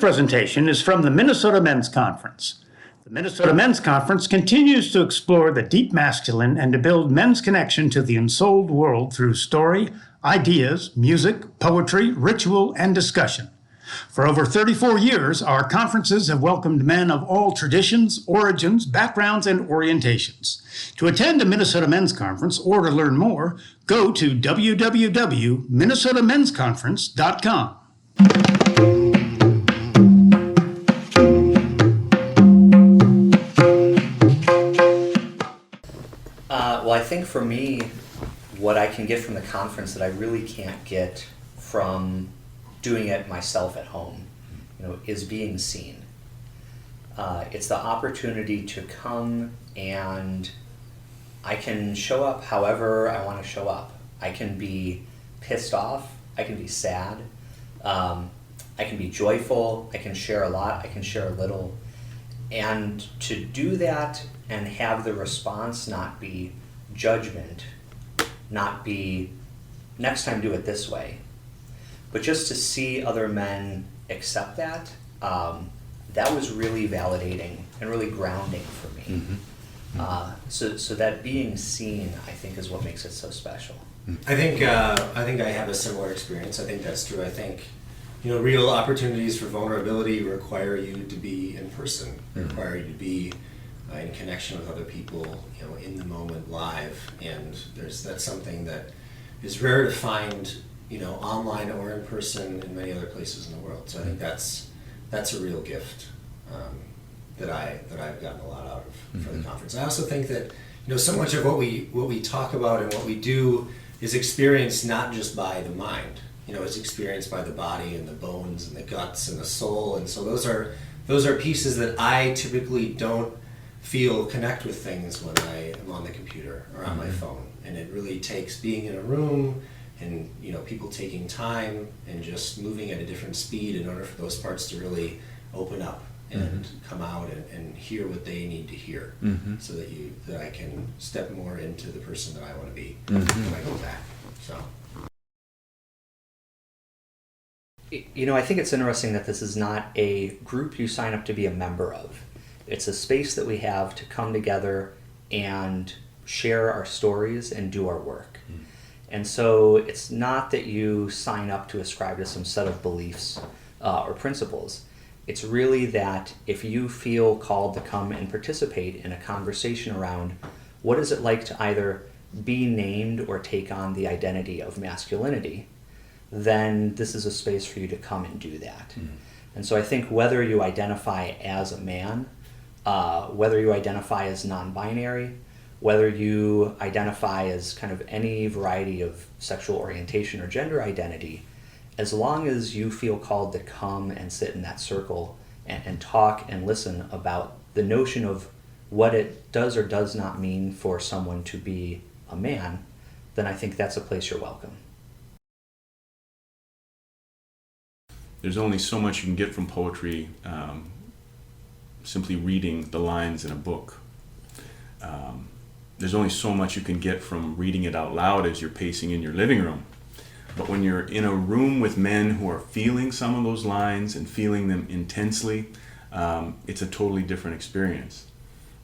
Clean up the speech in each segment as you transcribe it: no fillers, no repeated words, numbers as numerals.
presentation is from the Minnesota Men's Conference. The Minnesota Men's Conference continues to explore the deep masculine and to build men's connection to the unsouled world through story, ideas, music, poetry, ritual, and discussion. For over 34 years, our conferences have welcomed men of all traditions, origins, backgrounds, and orientations. To attend a Minnesota Men's Conference or to learn more, go to www.minnesotamensconference.com. Well, I think for me, what I can get from the conference that I really can't get from doing it myself at home, is being seen. It's the opportunity to come and I can show up however I want to show up. I can be pissed off, I can be sad, I can be joyful, I can share a lot, I can share a little. And to do that and have the response not be judgment, not be next time do it this way, but just to see other men accept that, that was really validating and really grounding for me. Mm-hmm. So that being seen, I think, is what makes it so special. I think I have a similar experience. I think that's true. I think real opportunities for vulnerability require you to be in person, require you to be in connection with other people, in the moment, live, and that's something that is rare to find, online or in person in many other places in the world. So I think that's a real gift that I've gotten a lot out of for the conference. I also think that so much of what we talk about and what we do is experienced not just by the mind. It's experienced by the body and the bones and the guts and the soul, and so those are pieces that I typically don't feel connect with things when I am on the computer or on my phone. And it really takes being in a room and people taking time and just moving at a different speed in order for those parts to really open up and come out and hear what they need to hear, so that I can step more into the person that I want to be when I go back. So. I think it's interesting that this is not a group you sign up to be a member of. It's a space that we have to come together and share our stories and do our work. And so it's not that you sign up to ascribe to some set of beliefs or principles. It's really that if you feel called to come and participate in a conversation around what is it like to either be named or take on the identity of masculinity, then this is a space for you to come and do that. And so I think whether you identify as a man, whether you identify as non-binary, whether you identify as kind of any variety of sexual orientation or gender identity, as long as you feel called to come and sit in that circle and talk and listen about the notion of what it does or does not mean for someone to be a man, then I think that's a place you're welcome. There's only so much you can get from poetry simply reading the lines in a book. There's only so much you can get from reading it out loud as you're pacing in your living room. But when you're in a room with men who are feeling some of those lines and feeling them intensely, it's a totally different experience.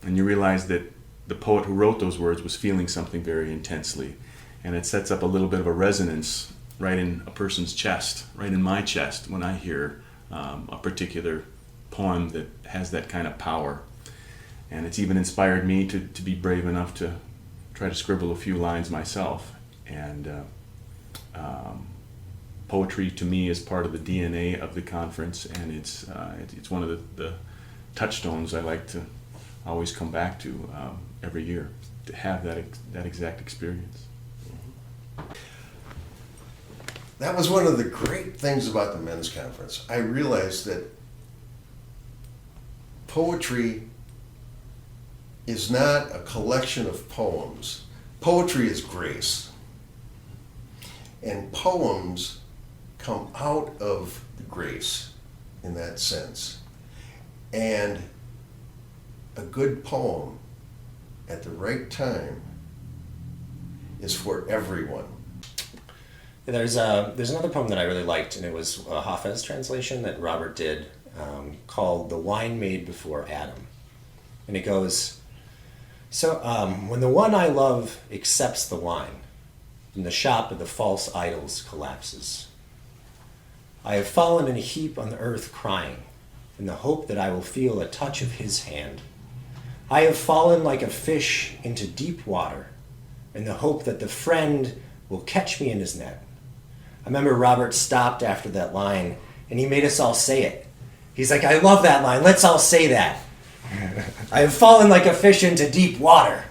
And you realize that the poet who wrote those words was feeling something very intensely. And it sets up a little bit of a resonance right in a person's chest, right in my chest, when I hear a particular poem that has that kind of power. And it's even inspired me to be brave enough to try to scribble a few lines myself. And poetry to me is part of the DNA of the conference, and it's one of the touchstones I like to always come back to every year, to have that exact experience. That was one of the great things about the men's conference. I realized that poetry is not a collection of poems. Poetry is grace. And poems come out of grace in that sense. And a good poem at the right time is for everyone. There's another poem that I really liked, and it was a Hafez translation that Robert did called The Wine Made Before Adam. And it goes, so when the one I love accepts the wine, then the shop of the false idols collapses. I have fallen in a heap on the earth crying, in the hope that I will feel a touch of his hand. I have fallen like a fish into deep water, in the hope that the friend will catch me in his net. I remember Robert stopped after that line, and he made us all say it. He's like, I love that line, let's all say that. I have fallen like a fish into deep water,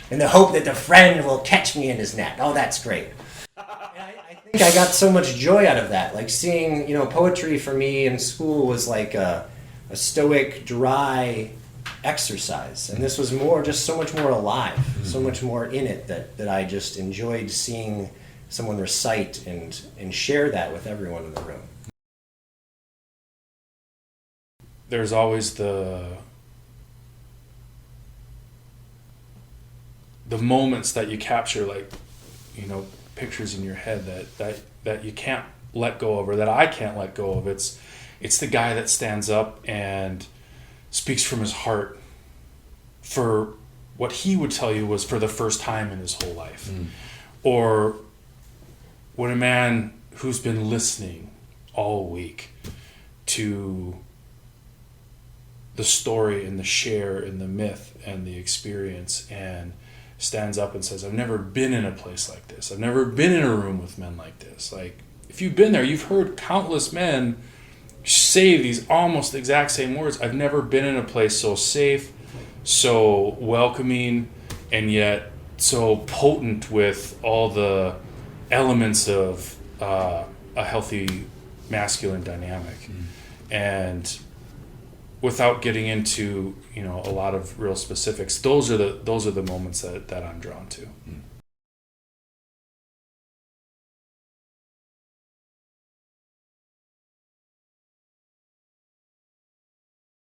in the hope that the friend will catch me in his net. Oh, that's great. I think I got so much joy out of that. Like seeing, poetry for me in school was like a stoic, dry exercise. And this was just so much more alive, so much more in it that I just enjoyed seeing someone recite and share that with everyone in the room. There's always the moments that you capture, like, pictures in your head that you can't let go of, or that I can't let go of. It's the guy that stands up and speaks from his heart for what he would tell you was for the first time in his whole life. Or when a man who's been listening all week to the story and the share and the myth and the experience and stands up and says, I've never been in a place like this. I've never been in a room with men like this. Like, if you've been there, you've heard countless men say these almost exact same words. I've never been in a place so safe, so welcoming, and yet so potent with all the elements of a healthy masculine dynamic. And without getting into a lot of real specifics, those are the moments that I'm drawn to.